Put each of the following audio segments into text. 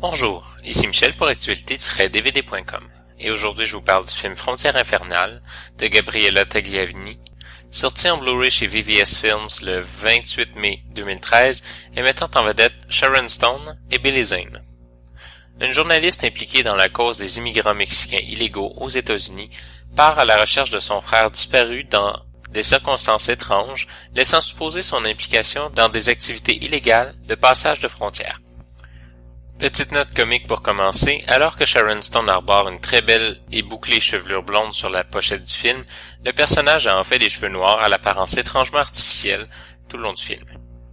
Bonjour, ici Michel pour actualité-dvd.com et aujourd'hui je vous parle du film Frontière infernale de Gabriella Tagliavini, sorti en Blu-ray chez VVS Films le 28 mai 2013 et mettant en vedette Sharon Stone et Billy Zane. Une journaliste impliquée dans la cause des immigrants mexicains illégaux aux États-Unis part à la recherche de son frère disparu dans des circonstances étranges, laissant supposer son implication dans des activités illégales de passage de frontières. Petite note comique pour commencer, alors que Sharon Stone arbore une très belle et bouclée chevelure blonde sur la pochette du film, le personnage a en fait des cheveux noirs à l'apparence étrangement artificielle tout le long du film.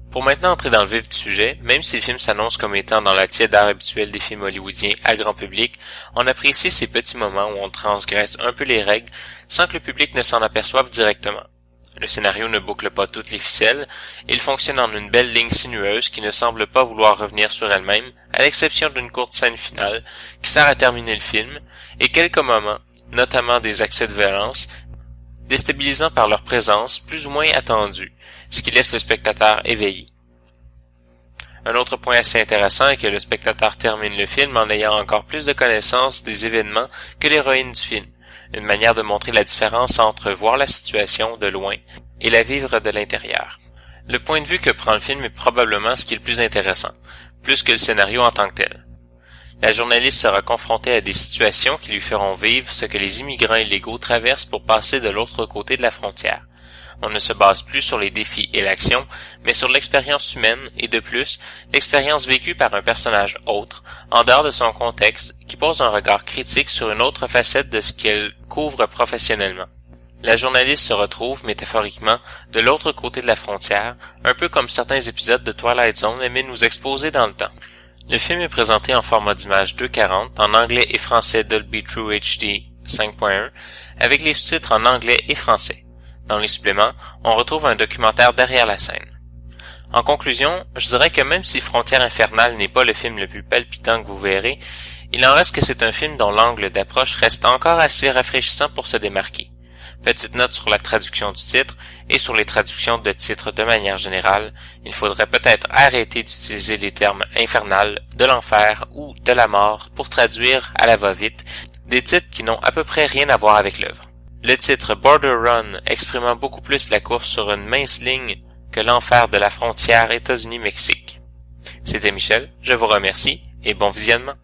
Pour maintenant entrer dans le vif du sujet, même si le film s'annonce comme étant dans la tiédeur habituelle des films hollywoodiens à grand public, on apprécie ces petits moments où on transgresse un peu les règles sans que le public ne s'en aperçoive directement. Le scénario ne boucle pas toutes les ficelles, il fonctionne en une belle ligne sinueuse qui ne semble pas vouloir revenir sur elle-même, à l'exception d'une courte scène finale qui sert à terminer le film, et quelques moments, notamment des accès de violence, déstabilisants par leur présence plus ou moins attendue, ce qui laisse le spectateur éveillé. Un autre point assez intéressant est que le spectateur termine le film en ayant encore plus de connaissance des événements que l'héroïne du film. Une manière de montrer la différence entre voir la situation de loin et la vivre de l'intérieur. Le point de vue que prend le film est probablement ce qui est le plus intéressant, plus que le scénario en tant que tel. La journaliste sera confrontée à des situations qui lui feront vivre ce que les immigrants illégaux traversent pour passer de l'autre côté de la frontière. On ne se base plus sur les défis et l'action, mais sur l'expérience humaine et de plus, l'expérience vécue par un personnage autre, en dehors de son contexte, qui pose un regard critique sur une autre facette de ce qu'elle couvre professionnellement. La journaliste se retrouve, métaphoriquement, de l'autre côté de la frontière, un peu comme certains épisodes de Twilight Zone aimaient nous exposer dans le temps. Le film est présenté en format d'image 2.40 en anglais et français Dolby True HD 5.1, avec les sous-titres en anglais et français. Dans les suppléments, on retrouve un documentaire derrière la scène. En conclusion, je dirais que même si Frontière infernale n'est pas le film le plus palpitant que vous verrez, il en reste que c'est un film dont l'angle d'approche reste encore assez rafraîchissant pour se démarquer. Petite note sur la traduction du titre et sur les traductions de titres de manière générale, il faudrait peut-être arrêter d'utiliser les termes infernal, de l'enfer ou de la mort pour traduire à la va-vite des titres qui n'ont à peu près rien à voir avec l'œuvre. Le titre Border Run exprimant beaucoup plus la course sur une mince ligne que l'enfer de la frontière États-Unis-Mexique. C'était Michel, je vous remercie et bon visionnement.